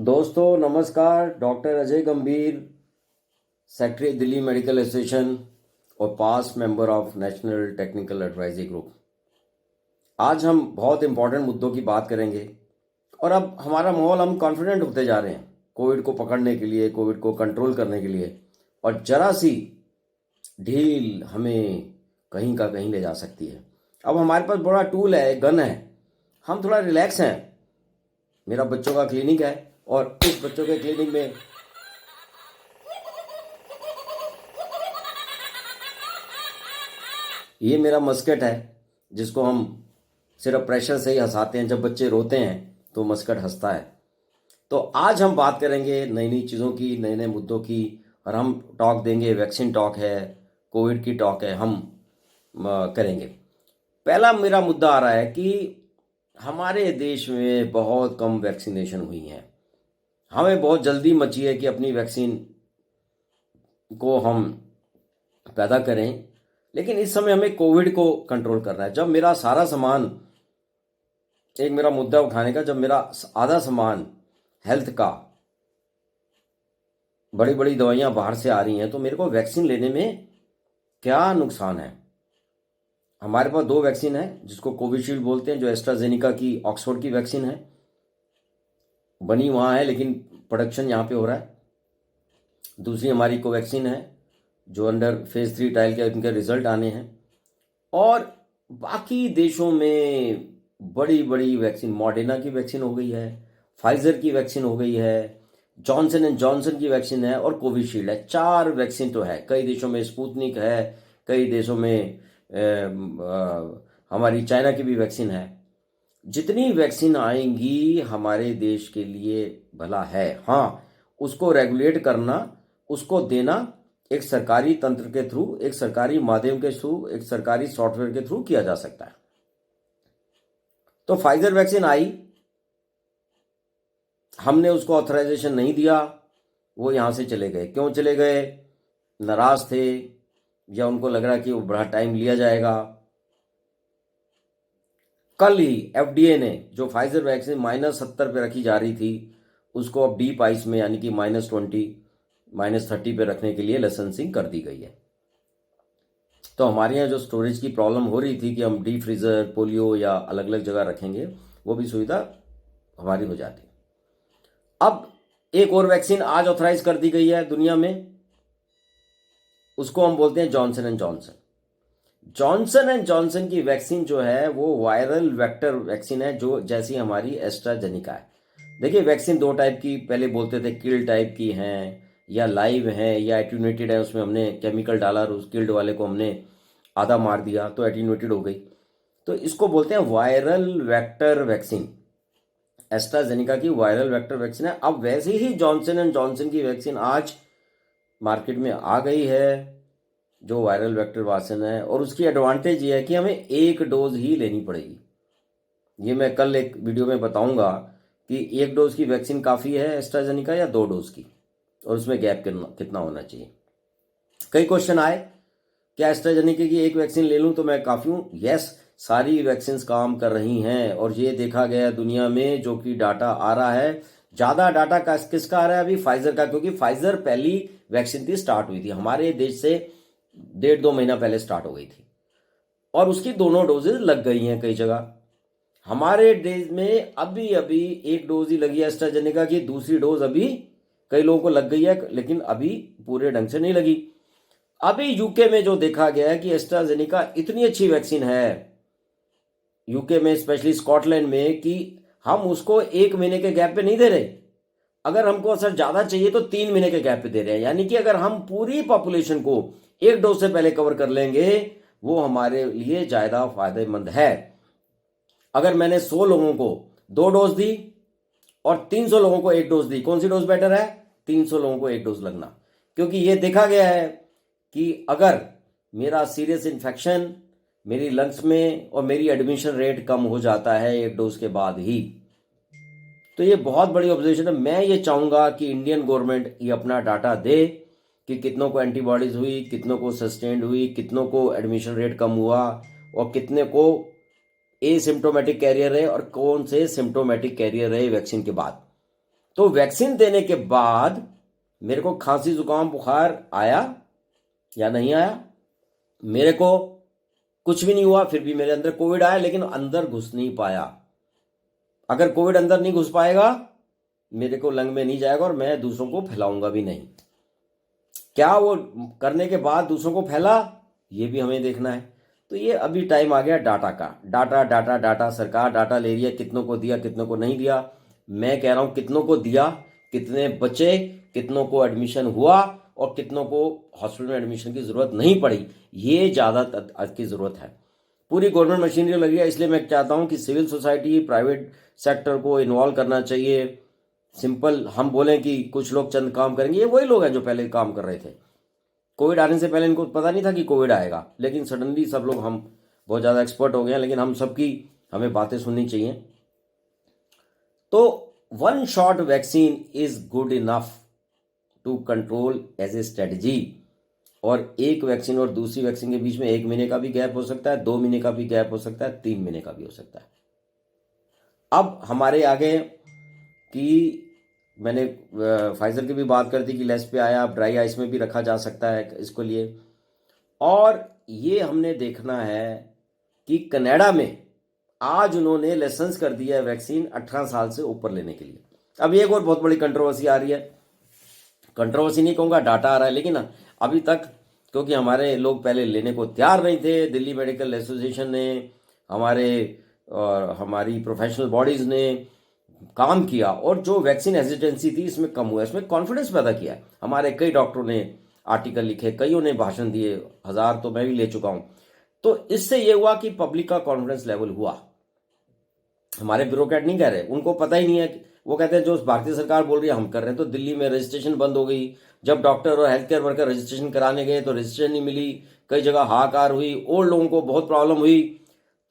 दोस्तों नमस्कार। डॉक्टर अजय गंभीर, सेक्रेटरी दिल्ली मेडिकल एसोसिएशन और past member of national technical advisory group. आज हम बहुत इंपॉर्टेंट मुद्दों की बात करेंगे और अब हमारा माहौल, हम कॉन्फिडेंट होते जा रहे हैं कोविड को पकड़ने के लिए, कोविड को कंट्रोल करने के लिए, और जरा सी ढील हमें कहीं का कहीं ले जा सकती है। अब हमारे पास बड़ा टूल है, गन है, हम थोड़ा रिलैक्स हैं। मेरा बच्चों का क्लिनिक है और इस बच्चों के क्लिनिक में ये मेरा मस्कट है जिसको हम सिर्फ प्रेशर से ही हंसाते हैं। जब बच्चे रोते हैं तो मस्कट हंसता है। तो आज हम बात करेंगे नई नई चीज़ों की, नए नए मुद्दों की, और हम टॉक देंगे। वैक्सीन टॉक है, कोविड की टॉक है, हम करेंगे। पहला मेरा मुद्दा आ रहा है कि हमारे देश में बहुत कम वैक्सीनेशन हुई है। हमें बहुत जल्दी मची है कि अपनी वैक्सीन को हम पैदा करें, लेकिन इस समय हमें कोविड को कंट्रोल करना है। जब मेरा सारा सामान, एक मेरा मुद्दा उठाने का, जब मेरा आधा सामान हेल्थ का, बड़ी बड़ी दवाइयां बाहर से आ रही हैं, तो मेरे को वैक्सीन लेने में क्या नुकसान है। हमारे पास दो वैक्सीन है जिसको कोविशील्ड बोलते हैं, जो एस्ट्राजेनिका की ऑक्सफोर्ड की वैक्सीन है, बनी वहाँ है लेकिन प्रोडक्शन यहाँ पे हो रहा है। दूसरी हमारी कोवैक्सीन है जो अंडर फेज 3 ट्रायल के उनके रिजल्ट आने हैं। और बाकी देशों में बड़ी बड़ी वैक्सीन, मॉडर्ना की वैक्सीन हो गई है, फाइजर की वैक्सीन हो गई है, जॉनसन एंड जॉनसन की वैक्सीन है और कोविशील्ड है। 4 वैक्सीन तो है। कई देशों में स्पुतनिक है, कई देशों में हमारी चाइना की भी वैक्सीन है। जितनी वैक्सीन आएंगी हमारे देश के लिए भला है। हाँ, उसको रेगुलेट करना, उसको देना एक सरकारी तंत्र के थ्रू, एक सरकारी माध्यम के थ्रू, एक सरकारी सॉफ्टवेयर के थ्रू किया जा सकता है। तो फाइजर वैक्सीन आई, हमने उसको ऑथराइजेशन नहीं दिया, वो यहां से चले गए। क्यों चले गए? नाराज थे या उनको लग रहा कि वो बड़ा टाइम लिया जाएगा। कल ही एफडीए ने जो फाइजर वैक्सीन -70 पे रखी जा रही थी, उसको अब डीप आइस में, यानी कि -20, -30 पे रखने के लिए लाइसेंसिंग कर दी गई है। तो हमारे यहाँ जो स्टोरेज की प्रॉब्लम हो रही थी कि हम डीप फ्रीजर, पोलियो या अलग अलग जगह रखेंगे, वो भी सुविधा हमारी हो जाती। अब एक और वैक्सीन आज ऑथराइज कर दी गई है दुनिया में, उसको हम बोलते हैं Johnson and Johnson. Johnson and Johnson की वैक्सीन जो है वो वायरल वेक्टर वैक्सीन है, जो जैसी हमारी एस्ट्राजेनिका है। देखिए, वैक्सीन दो टाइप की पहले बोलते थे, किल टाइप की हैं या लाइव हैं या एट्यूनेटेड है। उसमें हमने केमिकल डाला और उस किल्ड वाले को हमने आधा मार दिया तो एट्यूनेटेड हो गई। तो इसको बोलते हैं वायरल वेक्टर वैक्सीन। एस्ट्राजेनिका की वायरल वेक्टर वैक्सीन है। अब वैसे ही जॉनसन एंड जॉनसन की वैक्सीन आज मार्केट में आ गई है, जो वायरल वेक्टर वैक्सीन है। और उसकी एडवांटेज ये है कि हमें एक डोज ही लेनी पड़ेगी। ये मैं कल एक वीडियो में बताऊंगा कि एक डोज की वैक्सीन काफ़ी है एस्ट्राजेनिका या 2 डोज की, और उसमें गैप कितना होना चाहिए। कई क्वेश्चन आए, क्या एस्ट्राजेनिका की एक वैक्सीन ले लूं तो मैं काफ़ी हूँ? यस, सारी वैक्सीन काम कर रही हैं। और ये देखा गया दुनिया में, जो कि डाटा आ रहा है, ज़्यादा डाटा किसका आ रहा है अभी? फाइजर का, क्योंकि फाइजर पहली वैक्सीन थी, स्टार्ट हुई थी हमारे देश से 1.5-2 महीना पहले स्टार्ट हो गई थी, और उसकी दोनों डोजेज लग गई हैं कई जगह। हमारे देश में अभी अभी एक डोज ही लगी है एस्ट्राजेनेका की, दूसरी डोज अभी कई लोगों को लग गई है, लेकिन अभी पूरे ढंग से नहीं लगी। अभी यूके में जो देखा गया है कि एस्ट्राजेनेका इतनी अच्छी वैक्सीन है, यूके में स्पेशली स्कॉटलैंड में, कि हम उसको 1 महीने के गैप पे नहीं दे रहे। अगर हमको असर ज्यादा चाहिए तो 3 महीने के गैप पे दे रहे हैं। यानी कि अगर हम पूरी पॉपुलेशन को एक डोज से पहले कवर कर लेंगे, वो हमारे लिए ज्यादा फायदेमंद है। अगर मैंने 100 लोगों को 2 डोज दी और 300 लोगों को 1 डोज दी, कौन सी डोज बेटर है? 300 लोगों को 1 डोज लगना। क्योंकि ये देखा गया है कि अगर मेरा सीरियस इन्फेक्शन मेरी लंग्स में और मेरी एडमिशन रेट कम हो जाता है 1 डोज के बाद ही। तो ये बहुत बड़ी ऑब्जर्वेशन है। मैं ये चाहूंगा कि इंडियन गवर्नमेंट ये अपना डाटा दे कि कितनों को एंटीबॉडीज हुई, कितनों को सस्टेन्ड हुई, कितनों को एडमिशन रेट कम हुआ, और कितने को एसिम्प्टोमेटिक कैरियर रहे और कौन से सिम्प्टोमेटिक कैरियर रहे वैक्सीन के बाद। तो वैक्सीन देने के बाद मेरे को खांसी जुकाम बुखार आया या नहीं आया? मेरे को कुछ भी नहीं हुआ, फिर भी मेरे अंदर कोविड आया, लेकिन अंदर घुस नहीं पाया। अगर कोविड अंदर नहीं घुस पाएगा, मेरे को लंग में नहीं जाएगा और मैं दूसरों को फैलाऊंगा भी नहीं। क्या वो करने के बाद दूसरों को फैला, ये भी हमें देखना है। तो ये अभी टाइम आ गया डाटा का। डाटा डाटा डाटा, सरकार डाटा ले रही है, कितनों को दिया कितनों को नहीं दिया। मैं कह रहा हूँ कितनों को दिया, कितने बचे, कितनों को एडमिशन हुआ और कितनों को हॉस्पिटल में एडमिशन की ज़रूरत नहीं पड़ी, ये ज़्यादा की ज़रूरत है। पूरी गवर्नमेंट मशीनरी लगी है, इसलिए मैं चाहता हूँ कि सिविल सोसाइटी, प्राइवेट सेक्टर को इन्वॉल्व करना चाहिए। सिंपल हम बोलें कि कुछ लोग चंद काम करेंगे, ये वही लोग हैं जो पहले काम कर रहे थे। कोविड आने से पहले इनको पता नहीं था कि कोविड आएगा, लेकिन सडनली सब लोग हम बहुत ज़्यादा एक्सपर्ट हो गए हैं। लेकिन हम सबकी हमें बातें सुननी चाहिए। तो one shot vaccine is good enough to control as a strategy. और एक वैक्सीन और दूसरी वैक्सीन के बीच में 1 महीने का भी गैप हो सकता है, 2 महीने का भी गैप हो सकता है, 3 महीने का भी हो सकता है। अब हमारे आगे कि मैंने फाइजर की भी बात कर दी कि लेस पे आया, अब ड्राई आइस में भी रखा जा सकता है इसको लिए। और ये हमने देखना है कि कनाडा में आज उन्होंने लाइसेंस कर दिया है वैक्सीन 18 साल से ऊपर लेने के लिए। अब एक और बहुत बड़ी कंट्रोवर्सी आ रही है, कंट्रोवर्सी नहीं कहूँगा, डाटा आ रहा है, लेकिन अभी तक क्योंकि हमारे लोग पहले लेने को तैयार नहीं थे, दिल्ली मेडिकल एसोसिएशन ने, हमारी प्रोफेशनल बॉडीज़ ने काम किया और जो वैक्सीन हेजिटेंसी थी इसमें कम हुआ, इसमें कॉन्फिडेंस पैदा किया है। हमारे कई डॉक्टरों ने आर्टिकल लिखे, कईयों ने भाषण दिए, 1000 तो मैं भी ले चुका हूँ। तो इससे ये हुआ कि पब्लिक का कॉन्फिडेंस लेवल हुआ। हमारे ब्यूरोक्रेट नहीं कह रहे, उनको पता ही नहीं है, वो कहते हैं जो भारतीय सरकार बोल रही है हम कर रहे हैं। तो दिल्ली में रजिस्ट्रेशन बंद हो गई, जब डॉक्टर और हेल्थ केयर वर्कर रजिस्ट्रेशन कराने गए तो रजिस्ट्रेशन नहीं मिली, कई जगह हाहाकार हुई, ओल्ड लोगों को बहुत प्रॉब्लम हुई।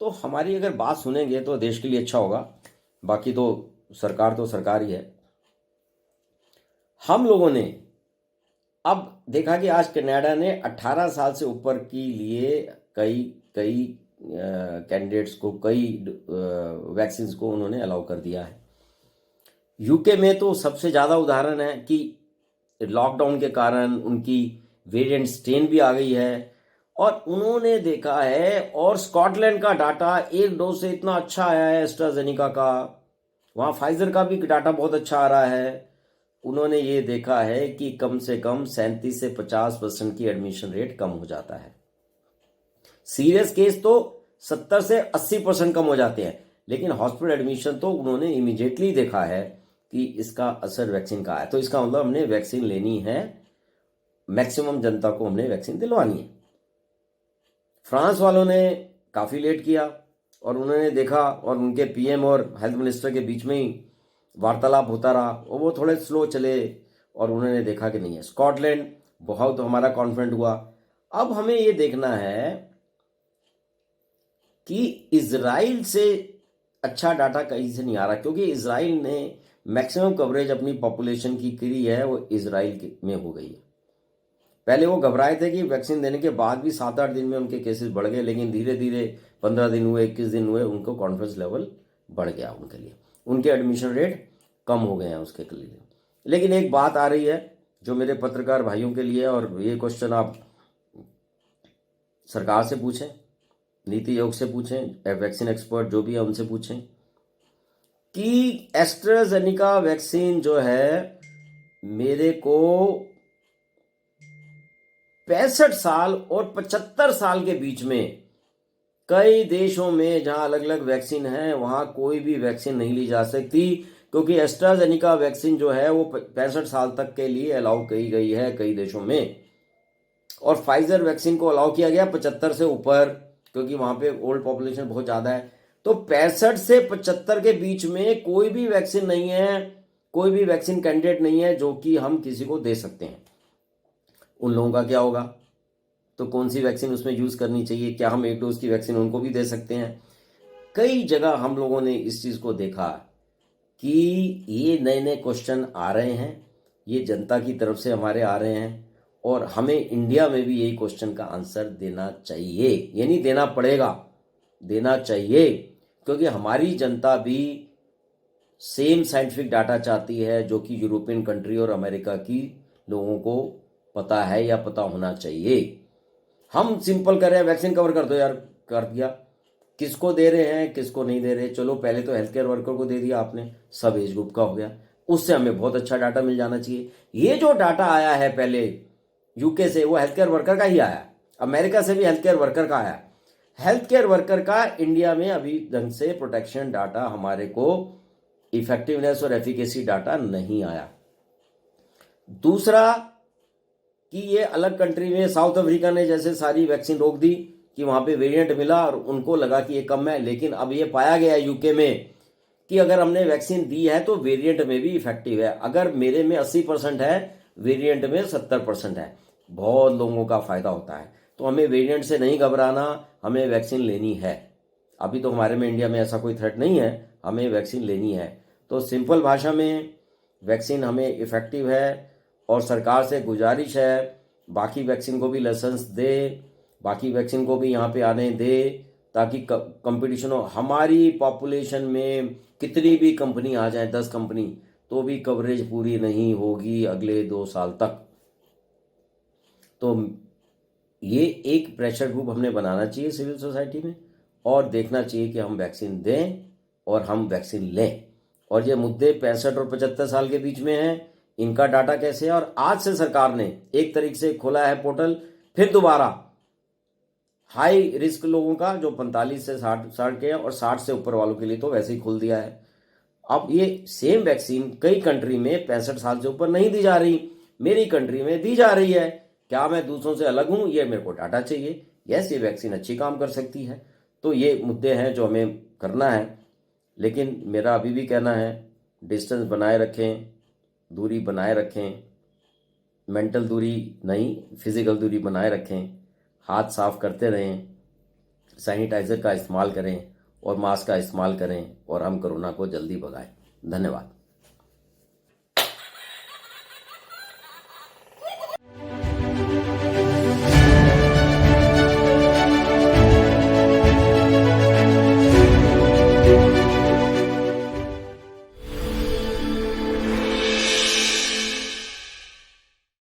तो हमारी अगर बात सुनेंगे तो देश के लिए अच्छा होगा, बाकी तो सरकार ही है। हम लोगों ने अब देखा कि आज कनाडा ने 18 साल से ऊपर के लिए कई कैंडिडेट्स को, कई वैक्सीन को उन्होंने अलाउ कर दिया है। यूके में तो सबसे ज़्यादा उदाहरण है कि लॉकडाउन के कारण उनकी वेरिएंट स्ट्रेन भी आ गई है और उन्होंने देखा है। और स्कॉटलैंड का डाटा एक डोज से इतना अच्छा आया है एस्ट्राजेनिका का, वहाँ फाइजर का भी डाटा बहुत अच्छा आ रहा है। उन्होंने ये देखा है कि कम से कम 37 से 50% की एडमिशन रेट कम हो जाता है। सीरियस केस तो 70 से 80% कम हो जाते हैं, लेकिन हॉस्पिटल एडमिशन तो उन्होंने इमीडिएटली देखा है कि इसका असर वैक्सीन का है। तो इसका मतलब हमने वैक्सीन लेनी है, मैक्सिमम जनता को हमने वैक्सीन दिलवानी है। फ्रांस वालों ने काफ़ी लेट किया और उन्होंने देखा, और उनके पीएम और हेल्थ मिनिस्टर के बीच में ही वार्तालाप होता रहा और वो थोड़े स्लो चले और उन्होंने देखा कि नहीं है। स्कॉटलैंड बहुत हमारा कॉन्फिडेंट हुआ। अब हमें ये देखना है कि इजराइल से अच्छा डाटा कहीं से नहीं आ रहा, क्योंकि इजराइल ने मैक्सिमम कवरेज अपनी पॉपुलेशन की करी है, वो इजराइल में हो गई है। पहले वो घबराए थे कि वैक्सीन देने के बाद भी 7-8 दिन में उनके केसेस बढ़ गए, लेकिन धीरे धीरे 15 दिन हुए, 21 दिन हुए, उनको कॉन्फिडेंस लेवल बढ़ गया उनके लिए, उनके एडमिशन रेट कम हो गए हैं उसके लिए। लेकिन एक बात आ रही है जो मेरे पत्रकार भाइयों के लिए, और ये क्वेश्चन आप सरकार से पूछें, नीति आयोग से पूछें, वैक्सीन एक्सपर्ट जो भी है उनसे पूछें कि एस्ट्राजेनिका वैक्सीन जो है मेरे को 65 साल और 75 साल के बीच में कई देशों में जहां अलग अलग वैक्सीन है वहां कोई भी वैक्सीन नहीं ली जा सकती, क्योंकि एस्ट्राजेनिका वैक्सीन जो है वो 65 साल तक के लिए अलाउ की गई है कई देशों में, और फाइजर वैक्सीन को अलाउ किया गया 75 से ऊपर, क्योंकि वहां पे ओल्ड पॉपुलेशन बहुत ज़्यादा है। तो 65 से 75 के बीच में कोई भी वैक्सीन नहीं है, कोई भी वैक्सीन कैंडिडेट नहीं है जो कि हम किसी को दे सकते हैं। उन लोगों का क्या होगा? तो कौन सी वैक्सीन उसमें यूज़ करनी चाहिए? क्या हम एक डोज की वैक्सीन उनको भी दे सकते हैं? कई जगह हम लोगों ने इस चीज़ को देखा कि ये नए नए क्वेश्चन आ रहे हैं, ये जनता की तरफ से हमारे आ रहे हैं, और हमें इंडिया में भी यही क्वेश्चन का आंसर देना चाहिए। ये नहीं देना पड़ेगा, देना चाहिए, क्योंकि हमारी जनता भी सेम साइंटिफिक डाटा चाहती है जो कि यूरोपियन कंट्री और अमेरिका की लोगों को पता है या पता होना चाहिए। हम सिंपल कर रहे हैं, वैक्सीन कवर कर दो यार, कर दिया। किसको दे रहे हैं किसको नहीं दे रहे, चलो पहले तो हेल्थ केयर वर्कर को दे दिया आपने, सब एज ग्रुप का हो गया, उससे हमें बहुत अच्छा डाटा मिल जाना चाहिए। ये जो डाटा आया है पहले यूके से, वो हेल्थ केयर वर्कर का ही आया, अमेरिका से भी हेल्थ केयर वर्कर का आया। हेल्थ केयर वर्कर का इंडिया में अभी ढंग से प्रोटेक्शन डाटा, हमारे को इफेक्टिवनेस और एफिकेसी डाटा नहीं आया। दूसरा कि ये अलग कंट्री में, साउथ अफ्रीका ने जैसे सारी वैक्सीन रोक दी कि वहां पे वेरिएंट मिला और उनको लगा कि ये कम है, लेकिन अब ये पाया गया यूके में कि अगर हमने वैक्सीन दी है तो वेरिएंट में भी इफेक्टिव है। अगर मेरे में 80% है, वेरिएंट में 70% है, बहुत लोगों का फायदा होता है। तो हमें वेरिएंट से नहीं घबराना, हमें वैक्सीन लेनी है। अभी तो हमारे में इंडिया में ऐसा कोई थ्रेट नहीं है, हमें वैक्सीन लेनी है। तो सिंपल भाषा में वैक्सीन हमें इफेक्टिव है और सरकार से गुजारिश है बाकी वैक्सीन को भी लाइसेंस दे, बाकी वैक्सीन को भी यहाँ पे आने दे, ताकि कंपटीशन हो। हमारी पॉपुलेशन में कितनी भी कंपनी आ जाए, 10 कंपनी, तो भी कवरेज पूरी नहीं होगी अगले 2 साल तक। तो ये एक प्रेशर ग्रुप हमने बनाना चाहिए सिविल सोसाइटी में और देखना चाहिए कि हम वैक्सीन दें और हम वैक्सीन लें। और ये मुद्दे 65 और 75 साल के बीच में हैं, इनका डाटा कैसे है। और आज से सरकार ने एक तरीके से खोला है पोर्टल, फिर दोबारा हाई रिस्क लोगों का जो 45 से 60 के हैं और 60 से ऊपर वालों के लिए तो वैसे ही खोल दिया है। अब ये सेम वैक्सीन कई कंट्री में 65 साल से ऊपर नहीं दी जा रही, मेरी कंट्री में दी जा रही है। क्या मैं दूसरों से अलग हूं, ये मेरे को डाटा चाहिए। यस, ये वैक्सीन अच्छी काम कर सकती है। तो ये मुद्दे हैं जो हमें करना है। लेकिन मेरा अभी भी कहना है, डिस्टेंस बनाए रखें, दूरी बनाए रखें, मेंटल दूरी नहीं फिजिकल दूरी बनाए रखें, हाथ साफ करते रहें, सैनिटाइजर का इस्तेमाल करें और मास्क का इस्तेमाल करें और हम कोरोना को जल्दी भगाएं। धन्यवाद।